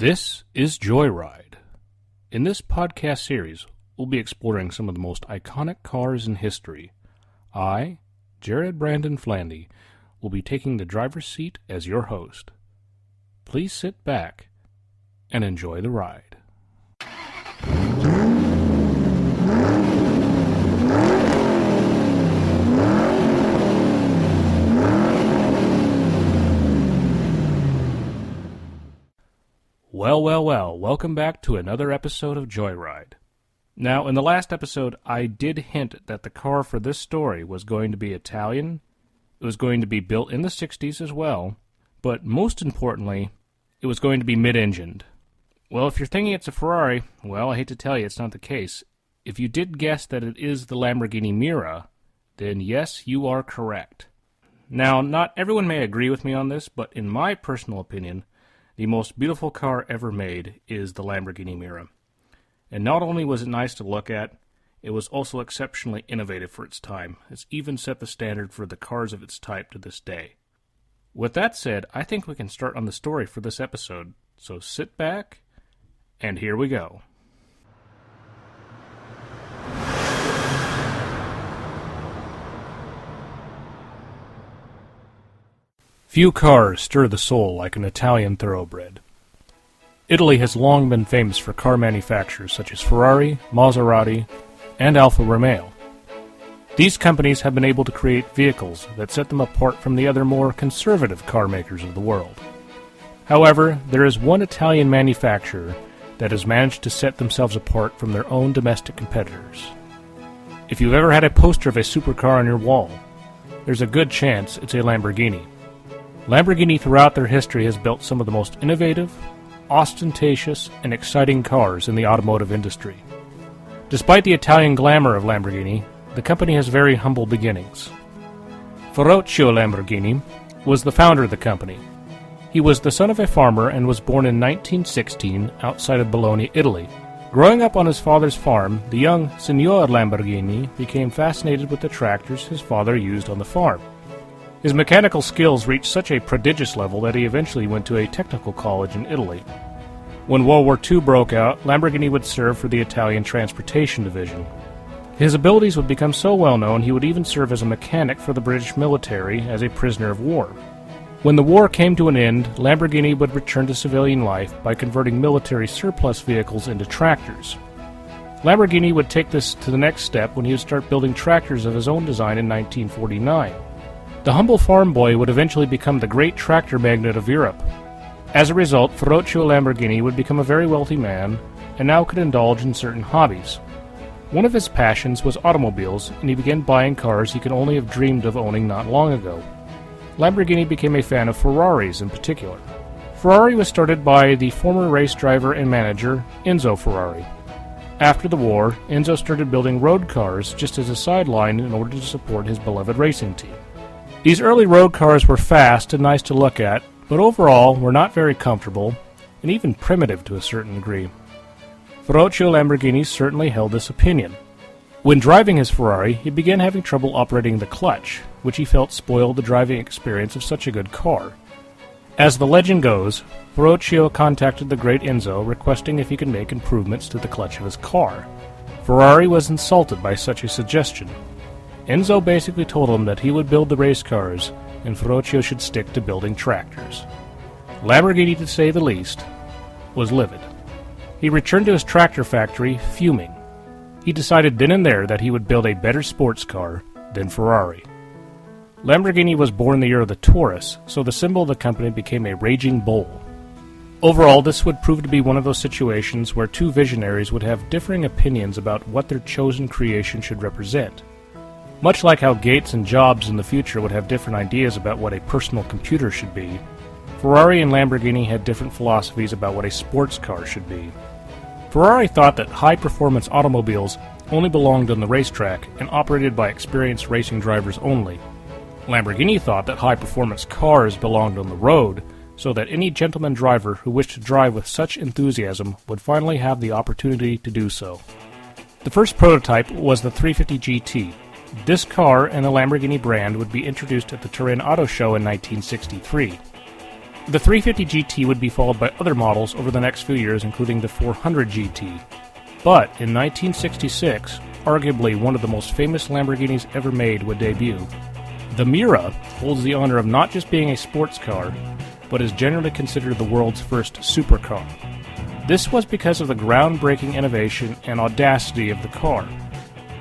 This is Joyride. In this podcast series, we'll be exploring some of the most iconic cars in history. I, Jared Brandon Flandy, will be taking the driver's seat as your host. Please sit back and enjoy the ride. Well, welcome back to another episode of Joyride. Now, in the last episode, I did hint that the car for this story was going to be Italian, it was going to be built in the 60s as well, but most importantly, it was going to be mid-engined. Well, if you're thinking it's a Ferrari, well, I hate to tell you, it's not the case. If you did guess that it is the Lamborghini Miura, then yes, you are correct. Now, not everyone may agree with me on this, but in my personal opinion, the most beautiful car ever made is the Lamborghini Miura. And not only was it nice to look at, it was also exceptionally innovative for its time. It's even set the standard for the cars of its type to this day. With that said, I think we can start on the story for this episode. So sit back, and here we go. Few cars stir the soul like an Italian thoroughbred. Italy has long been famous for car manufacturers such as Ferrari, Maserati, and Alfa Romeo. These companies have been able to create vehicles that set them apart from the other more conservative car makers of the world. However, there is one Italian manufacturer that has managed to set themselves apart from their own domestic competitors. If you've ever had a poster of a supercar on your wall, there's a good chance it's a Lamborghini. Lamborghini throughout their history has built some of the most innovative, ostentatious, and exciting cars in the automotive industry. Despite the Italian glamour of Lamborghini, the company has very humble beginnings. Ferruccio Lamborghini was the founder of the company. He was the son of a farmer and was born in 1916 outside of Bologna, Italy. Growing up on his father's farm, the young Signor Lamborghini became fascinated with the tractors his father used on the farm. His mechanical skills reached such a prodigious level that he eventually went to a technical college in Italy. When World War II broke out, Lamborghini would serve for the Italian Transportation Division. His abilities would become so well known he would even serve as a mechanic for the British military as a prisoner of war. When the war came to an end, Lamborghini would return to civilian life by converting military surplus vehicles into tractors. Lamborghini would take this to the next step when he would start building tractors of his own design in 1949. The humble farm boy would eventually become the great tractor magnate of Europe. As a result, Ferruccio Lamborghini would become a very wealthy man and now could indulge in certain hobbies. One of his passions was automobiles, and he began buying cars he could only have dreamed of owning not long ago. Lamborghini became a fan of Ferraris in particular. Ferrari was started by the former race driver and manager Enzo Ferrari. After the war, Enzo started building road cars just as a sideline in order to support his beloved racing team. These early road cars were fast and nice to look at, but overall were not very comfortable and even primitive to a certain degree. Ferruccio Lamborghini certainly held this opinion. When driving his Ferrari, he began having trouble operating the clutch, which he felt spoiled the driving experience of such a good car. As the legend goes, Ferruccio contacted the great Enzo requesting if he could make improvements to the clutch of his car. Ferrari was insulted by such a suggestion. Enzo basically told him that he would build the race cars, and Ferruccio should stick to building tractors. Lamborghini, to say the least, was livid. He returned to his tractor factory, fuming. He decided then and there that he would build a better sports car than Ferrari. Lamborghini was born the year of the Taurus, so the symbol of the company became a raging bull. Overall, this would prove to be one of those situations where two visionaries would have differing opinions about what their chosen creation should represent. Much like how Gates and Jobs in the future would have different ideas about what a personal computer should be, Ferrari and Lamborghini had different philosophies about what a sports car should be. Ferrari thought that high-performance automobiles only belonged on the racetrack and operated by experienced racing drivers only. Lamborghini thought that high-performance cars belonged on the road, so that any gentleman driver who wished to drive with such enthusiasm would finally have the opportunity to do so. The first prototype was the 350 GT. This car and the Lamborghini brand would be introduced at the Turin Auto Show in 1963. The 350 GT would be followed by other models over the next few years, including the 400 GT. But in 1966, arguably one of the most famous Lamborghinis ever made would debut. The Miura holds the honor of not just being a sports car, but is generally considered the world's first supercar. This was because of the groundbreaking innovation and audacity of the car.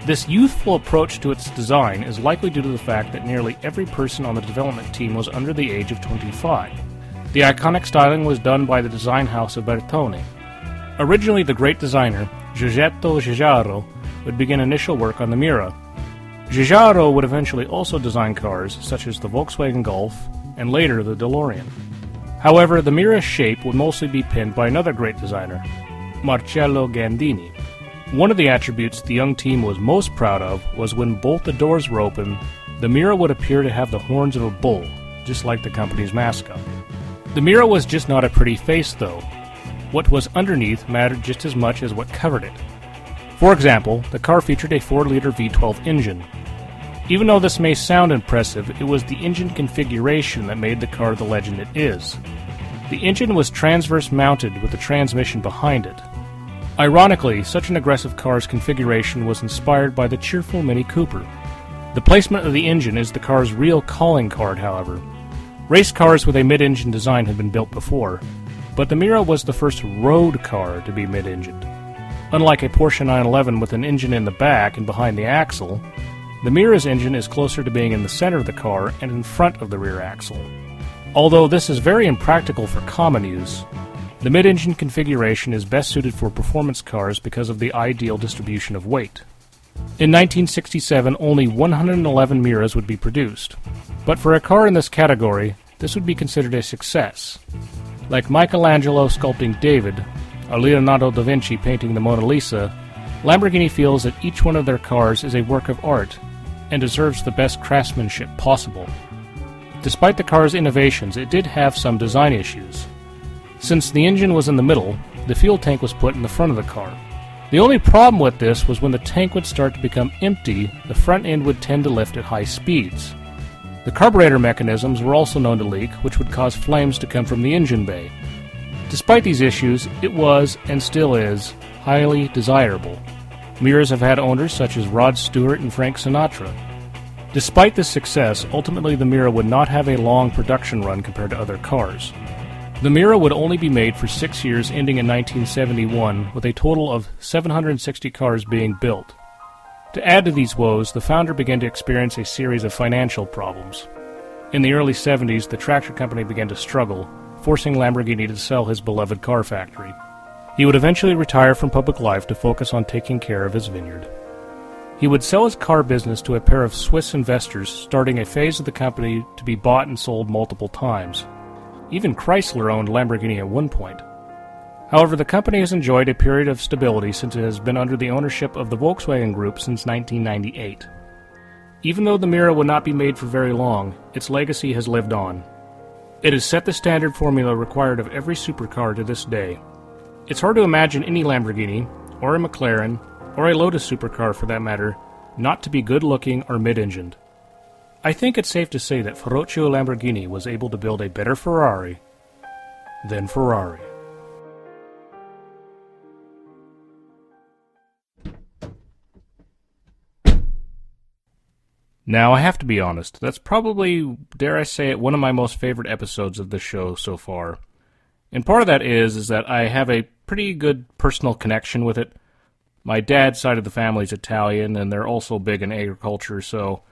This youthful approach to its design is likely due to the fact that nearly every person on the development team was under the age of 25. The iconic styling was done by the design house of Bertone. Originally, the great designer, Giuseppe Giugiaro, would begin initial work on the Miura. Giugiaro would eventually also design cars such as the Volkswagen Golf and later the DeLorean. However, the Miura's shape would mostly be pinned by another great designer, Marcello Gandini. One of the attributes the young team was most proud of was when both the doors were open, the Miura would appear to have the horns of a bull, just like the company's mascot. The Miura was just not a pretty face, though. What was underneath mattered just as much as what covered it. For example, the car featured a 4-liter V12 engine. Even though this may sound impressive, it was the engine configuration that made the car the legend it is. The engine was transverse mounted with the transmission behind it. Ironically, such an aggressive car's configuration was inspired by the cheerful Mini Cooper. The placement of the engine is the car's real calling card, however. Race cars with a mid-engine design had been built before, but the Miura was the first road car to be mid-engined. Unlike a Porsche 911 with an engine in the back and behind the axle, the Miura's engine is closer to being in the center of the car and in front of the rear axle. Although this is very impractical for common use, the mid-engine configuration is best suited for performance cars because of the ideal distribution of weight. In 1967, only 111 Miuras would be produced, but for a car in this category, this would be considered a success. Like Michelangelo sculpting David, or Leonardo da Vinci painting the Mona Lisa, Lamborghini feels that each one of their cars is a work of art and deserves the best craftsmanship possible. Despite the car's innovations, it did have some design issues. Since the engine was in the middle, the fuel tank was put in the front of the car. The only problem with this was when the tank would start to become empty, the front end would tend to lift at high speeds. The carburetor mechanisms were also known to leak, which would cause flames to come from the engine bay. Despite these issues, it was, and still is, highly desirable. Miuras have had owners such as Rod Stewart and Frank Sinatra. Despite this success, ultimately the Miura would not have a long production run compared to other cars. The Miura would only be made for 6 years, ending in 1971, with a total of 760 cars being built. To add to these woes, the founder began to experience a series of financial problems. In the early 70s, the tractor company began to struggle, forcing Lamborghini to sell his beloved car factory. He would eventually retire from public life to focus on taking care of his vineyard. He would sell his car business to a pair of Swiss investors, starting a phase of the company to be bought and sold multiple times. Even Chrysler owned Lamborghini at one point. However, the company has enjoyed a period of stability since it has been under the ownership of the Volkswagen Group since 1998. Even though the Miura would not be made for very long, its legacy has lived on. It has set the standard formula required of every supercar to this day. It's hard to imagine any Lamborghini, or a McLaren, or a Lotus supercar for that matter, not to be good-looking or mid-engined. I think it's safe to say that Ferruccio Lamborghini was able to build a better Ferrari than Ferrari. Now, I have to be honest, that's probably, dare I say it, one of my most favorite episodes of the show so far. And part of that is that I have a pretty good personal connection with it. My dad's side of the family is Italian, and they're also big in agriculture, so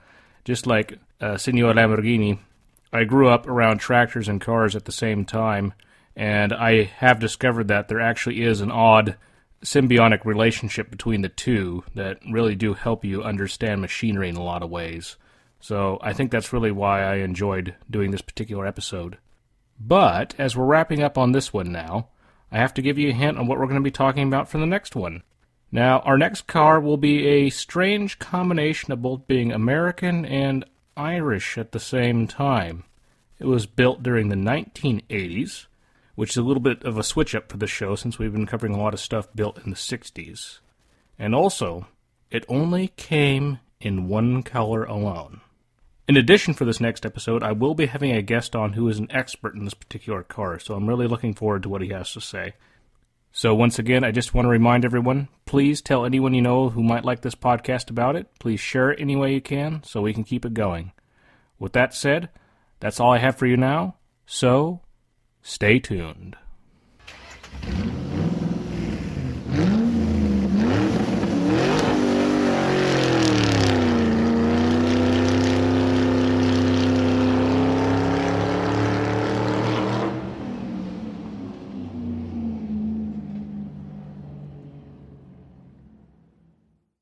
just like Signor Lamborghini, I grew up around tractors and cars at the same time, and I have discovered that there actually is an odd symbiotic relationship between the two that really do help you understand machinery in a lot of ways. So I think that's really why I enjoyed doing this particular episode. But as we're wrapping up on this one now, I have to give you a hint on what we're going to be talking about for the next one. Now, our next car will be a strange combination of both being American and Irish at the same time. It was built during the 1980s, which is a little bit of a switch-up for the show since we've been covering a lot of stuff built in the 60s. And also, it only came in one color alone. In addition, for this next episode, I will be having a guest on who is an expert in this particular car, so I'm really looking forward to what he has to say. So once again, I just want to remind everyone, please tell anyone you know who might like this podcast about it. Please share it any way you can so we can keep it going. With that said, that's all I have for you now, so stay tuned.